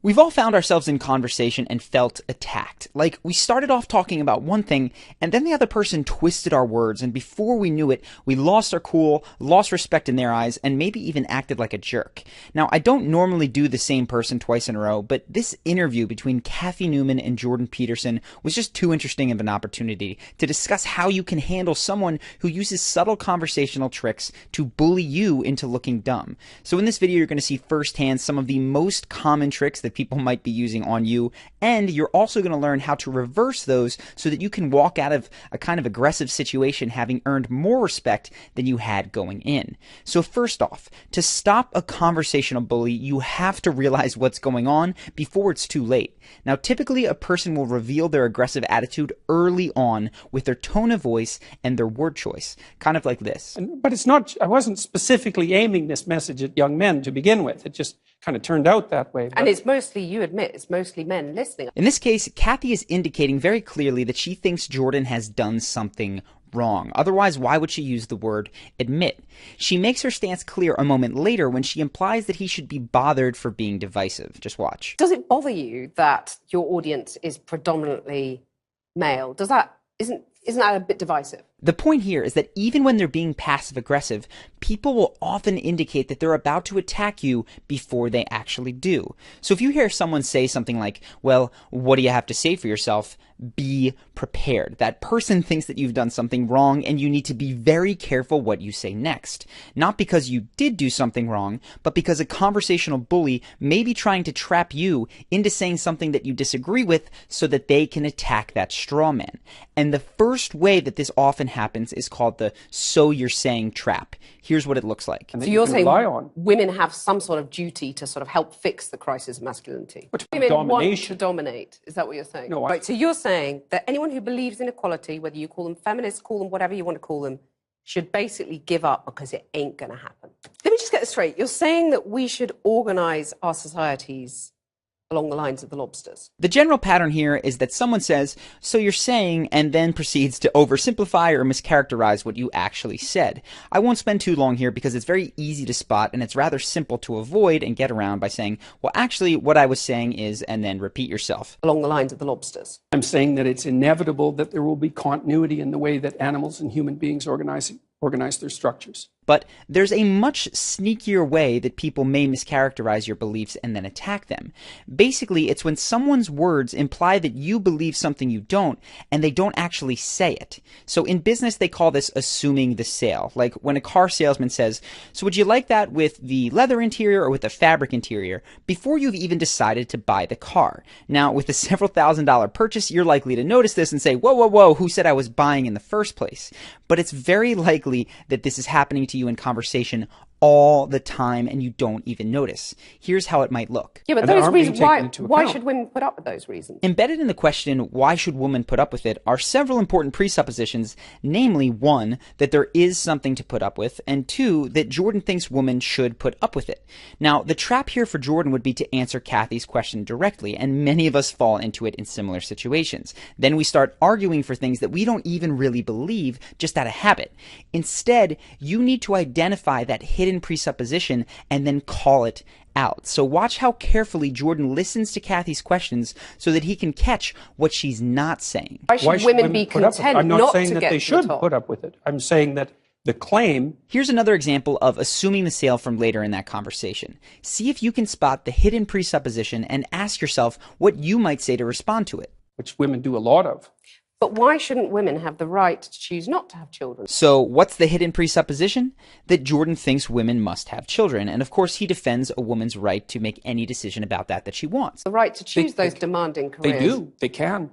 We've all found ourselves in conversation and felt attacked. Like, we started off talking about one thing, and then the other person twisted our words, and before we knew it, we lost our cool, lost respect in their eyes, and maybe even acted like a jerk. Now, I don't normally do the same person twice in a row, but this interview between Cathy Newman and Jordan Peterson was just too interesting of an opportunity to discuss how you can handle someone who uses subtle conversational tricks to bully you into looking dumb. So in this video, you're going to see firsthand some of the most common tricks that people might be using on you, and you're also going to learn how to reverse those so that you can walk out of a kind of aggressive situation having earned more respect than you had going in. So first off, to stop a conversational bully, you have to realize what's going on before it's too late. Now, typically a person will reveal their aggressive attitude early on with their tone of voice and their word choice, kind of like this. But it's not, I wasn't specifically aiming this message at young men to begin with. It just kind of turned out that way. And it's mostly, you admit, it's mostly men listening. In this case, Cathy is indicating very clearly that she thinks Jordan has done something wrong. Otherwise, why would she use the word admit? She makes her stance clear a moment later when she implies that he should be bothered for being divisive. Just watch. Does it bother you that your audience is predominantly male? Isn't that a bit divisive? The point here is that even when they're being passive-aggressive, people will often indicate that they're about to attack you before they actually do. So if you hear someone say something like, well, what do you have to say for yourself? Be prepared. That person thinks that you've done something wrong and you need to be very careful what you say next. Not because you did do something wrong, but because a conversational bully may be trying to trap you into saying something that you disagree with so that they can attack that straw man. And the first way that this often happens is called the "so you're saying" trap. Here's what it looks like. So you're saying women have some sort of duty to sort of help fix the crisis of masculinity. Women want to dominate. Is that what you're saying? No, right. So you're saying that anyone who believes in equality, whether you call them feminists, call them whatever you want to call them, should basically give up because it ain't going to happen. Let me just get this straight. You're saying that we should organise our societies along the lines of the lobsters. The general pattern here is that someone says, so you're saying, and then proceeds to oversimplify or mischaracterize what you actually said. I won't spend too long here because it's very easy to spot and it's rather simple to avoid and get around by saying, well, actually what I was saying is, and then repeat yourself. Along the lines of the lobsters. I'm saying that it's inevitable that there will be continuity in the way that animals and human beings organize their structures. But there's a much sneakier way that people may mischaracterize your beliefs and then attack them. Basically, it's when someone's words imply that you believe something you don't, and they don't actually say it. So in business, they call this assuming the sale. Like when a car salesman says, so would you like that with the leather interior or with the fabric interior? Before you've even decided to buy the car. Now, with a several $1,000s purchase, you're likely to notice this and say, whoa, whoa, whoa, who said I was buying in the first place? But it's very likely that this is happening to you in conversation all the time and you don't even notice. Here's how it might look. Yeah, but those reasons, why should women put up with those reasons? Embedded in the question, why should women put up with it, are several important presuppositions, namely, one, that there is something to put up with, and two, that Jordan thinks women should put up with it. Now, the trap here for Jordan would be to answer Cathy's question directly, and many of us fall into it in similar situations. Then we start arguing for things that we don't even really believe, just out of habit. Instead, you need to identify that hidden presupposition and then call it out. So watch how carefully Jordan listens to Cathy's questions so that he can catch what she's not saying. Why should women be content I'm not not saying to that get they to should the top? put up with it. I'm saying that the claim... Here's another example of assuming the sale from later in that conversation. See if you can spot the hidden presupposition and ask yourself what you might say to respond to it. Which women do a lot of. But why shouldn't women have the right to choose not to have children? So what's the hidden presupposition? That Jordan thinks women must have children. And of course, he defends a woman's right to make any decision about that she wants. The right to choose those demanding careers. They do. They can.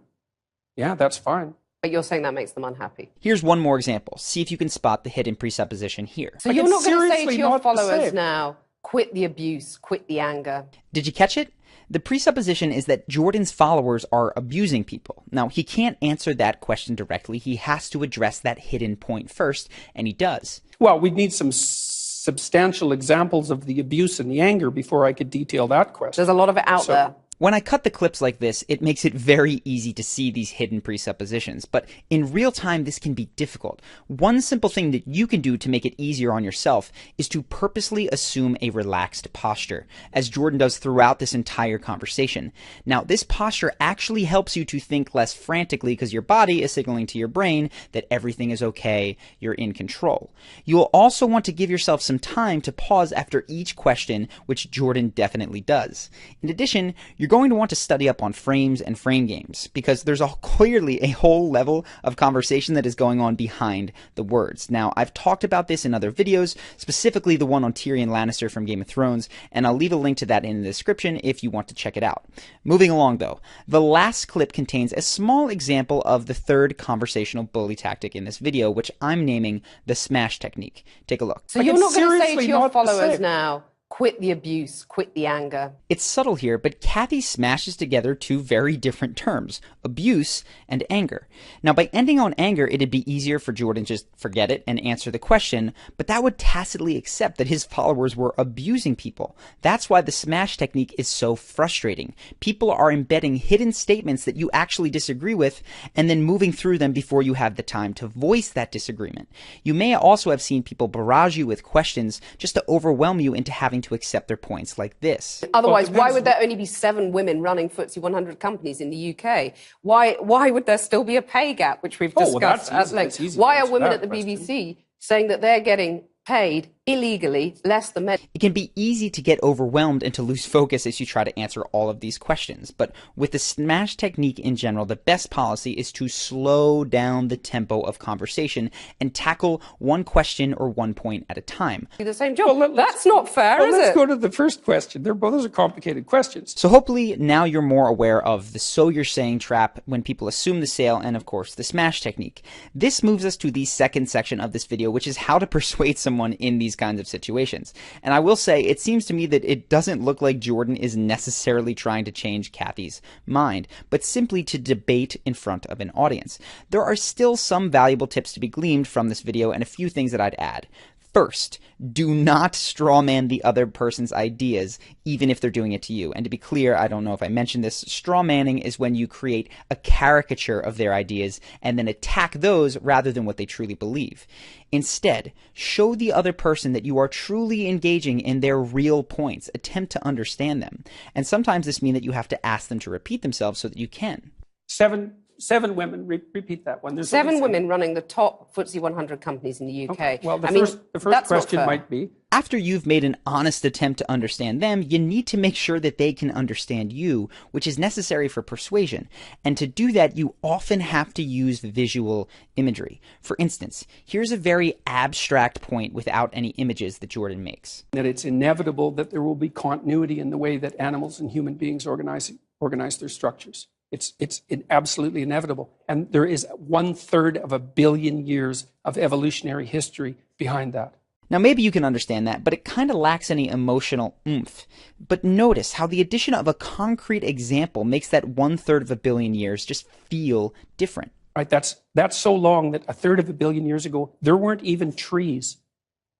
Yeah, that's fine. But you're saying that makes them unhappy. Here's one more example. See if you can spot the hidden presupposition here. So you're not going to say to your followers now, quit the abuse, quit the anger. Did you catch it? The presupposition is that Jordan's followers are abusing people. Now, he can't answer that question directly. He has to address that hidden point first, and he does. Well, we'd need some substantial examples of the abuse and the anger before I could detail that question. There's a lot of it out there. When I cut the clips like this, it makes it very easy to see these hidden presuppositions, but in real time this can be difficult. One simple thing that you can do to make it easier on yourself is to purposely assume a relaxed posture, as Jordan does throughout this entire conversation. Now, this posture actually helps you to think less frantically because your body is signaling to your brain that everything is okay, you're in control. You will also want to give yourself some time to pause after each question, which Jordan definitely does. In addition, you're going to want to study up on frames and frame games, because there's clearly a whole level of conversation that is going on behind the words. Now, I've talked about this in other videos, specifically the one on Tyrion Lannister from Game of Thrones, and I'll leave a link to that in the description if you want to check it out. Moving along though, the last clip contains a small example of the third conversational bully tactic in this video, which I'm naming the smash technique. Take a look. So you're not going to say to your followers now, quit the abuse, quit the anger. It's subtle here, but Kathy smashes together two very different terms, abuse and anger. Now, by ending on anger, it'd be easier for Jordan to just forget it and answer the question, but that would tacitly accept that his followers were abusing people. That's why the smash technique is so frustrating. People are embedding hidden statements that you actually disagree with and then moving through them before you have the time to voice that disagreement. You may also have seen people barrage you with questions just to overwhelm you into having to accept their points like this. Otherwise, why would there only be 7 women running FTSE 100 companies in the UK? Why would there still be a pay gap, which we've discussed at length? Why are women at the BBC saying that they're getting paid illegally less than men? It can be easy to get overwhelmed and to lose focus as you try to answer all of these questions. But with the smash technique in general, the best policy is to slow down the tempo of conversation and tackle one question or one point at a time. Do the same job. Well, that's not fair, is it? Let's go to the first question. Those are complicated questions. So hopefully now you're more aware of the so you're saying trap when people assume the sale, and of course the smash technique. This moves us to the second section of this video, which is how to persuade someone in these kinds of situations. And I will say, it seems to me that it doesn't look like Jordan is necessarily trying to change Kathy's mind, but simply to debate in front of an audience. There are still some valuable tips to be gleaned from this video and a few things that I'd add. First, do not strawman the other person's ideas, even if they're doing it to you. And to be clear, I don't know if I mentioned this, strawmanning is when you create a caricature of their ideas and then attack those rather than what they truly believe. Instead, show the other person that you are truly engaging in their real points. Attempt to understand them. And sometimes this means that you have to ask them to repeat themselves so that you can. Seven women, repeat that one. There's 7 women running the top FTSE 100 companies in the UK. Okay. Well, the first question might be, after you've made an honest attempt to understand them, you need to make sure that they can understand you, which is necessary for persuasion. And to do that, you often have to use visual imagery. For instance, here's a very abstract point without any images that Jordan makes. That it's inevitable that there will be continuity in the way that animals and human beings organize their structures. It's absolutely inevitable. And there is 1/3 of a billion years of evolutionary history behind that. Now, maybe you can understand that, but it kind of lacks any emotional oomph. But notice how the addition of a concrete example makes that 1/3 of a billion years just feel different. Right? That's so long that 1/3 of a billion years ago, there weren't even trees.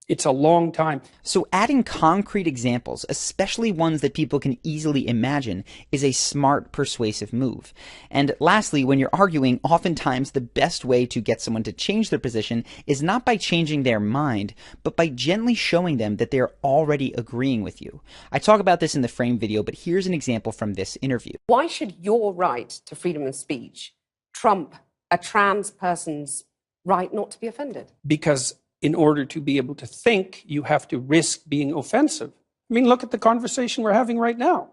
It's a long time. So adding concrete examples, especially ones that people can easily imagine, is a smart, persuasive move. And lastly, when you're arguing, oftentimes the best way to get someone to change their position is not by changing their mind, but by gently showing them that they're already agreeing with you. I talk about this in the frame video, but here's an example from this interview. Why should your right to freedom of speech trump a trans person's right not to be offended? Because in order to be able to think, you have to risk being offensive. I mean, look at the conversation we're having right now.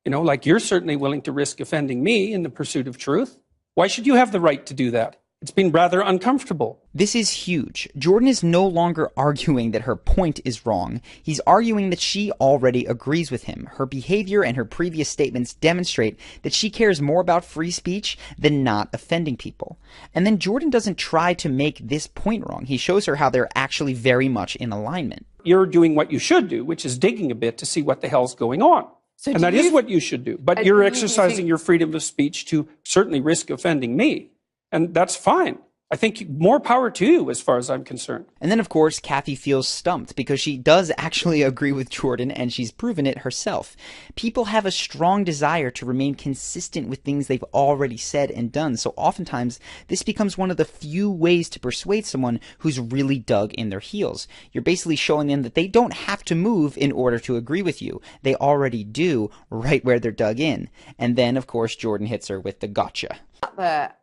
You know, like you're certainly willing to risk offending me in the pursuit of truth. Why should you have the right to do that? It's been rather uncomfortable. This is huge. Jordan is no longer arguing that her point is wrong. He's arguing that she already agrees with him. Her behavior and her previous statements demonstrate that she cares more about free speech than not offending people. And then Jordan doesn't try to make this point wrong. He shows her how they're actually very much in alignment. You're doing what you should do, which is digging a bit to see what the hell's going on. So and that is what you should do. But you're exercising your freedom of speech to certainly risk offending me. And that's fine. I think more power to you as far as I'm concerned. And then, of course, Kathy feels stumped because she does actually agree with Jordan, and she's proven it herself. People have a strong desire to remain consistent with things they've already said and done, so oftentimes this becomes one of the few ways to persuade someone who's really dug in their heels. You're basically showing them that they don't have to move in order to agree with you. They already do right where they're dug in. And then, of course, Jordan hits her with the gotcha.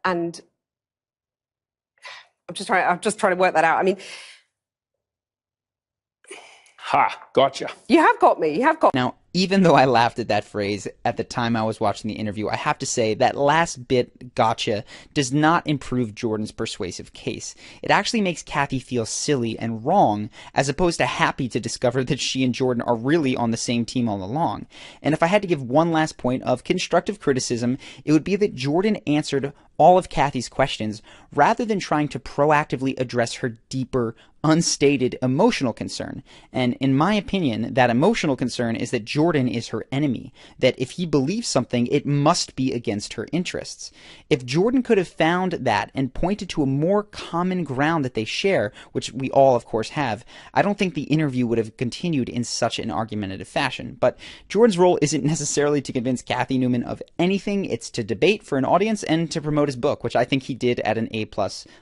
And I'm just trying to work that out. I mean, Ha, gotcha. you have got me. You have got me. Now, even though I laughed at that phrase at the time I was watching the interview, I have to say that last bit, gotcha, does not improve Jordan's persuasive case. It actually makes Kathy feel silly and wrong, as opposed to happy to discover that she and Jordan are really on the same team all along. And if I had to give one last point of constructive criticism, it would be that Jordan answered all of Kathy's questions rather than trying to proactively address her deeper, unstated emotional concern. And in my opinion, that emotional concern is that Jordan is her enemy, that if he believes something, it must be against her interests. If Jordan could have found that and pointed to a more common ground that they share, which we all, of course, have, I don't think the interview would have continued in such an argumentative fashion. But Jordan's role isn't necessarily to convince Kathy Newman of anything. It's to debate for an audience and to promote his book, which I think he did at an A+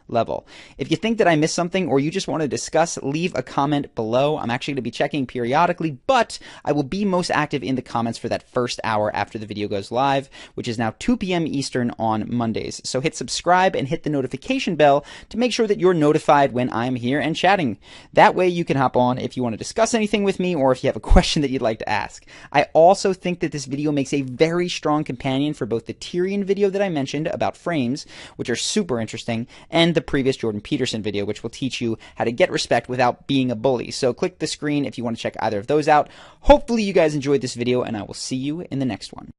level. If you think that I missed something or you just want to discuss, leave a comment below. I'm actually going to be checking periodically, but I will be most active in the comments for that first hour after the video goes live, which is now 2 p.m. Eastern on Mondays. So hit subscribe and hit the notification bell to make sure that you're notified when I'm here and chatting. That way you can hop on if you want to discuss anything with me or if you have a question that you'd like to ask. I also think that this video makes a very strong companion for both the Tyrion video that I mentioned about frames, which are super interesting, and the previous Jordan Peterson video, which will teach you how to get respect without being a bully. So click the screen if you want to check either of those out. Hopefully you guys enjoyed this video, and I will see you in the next one.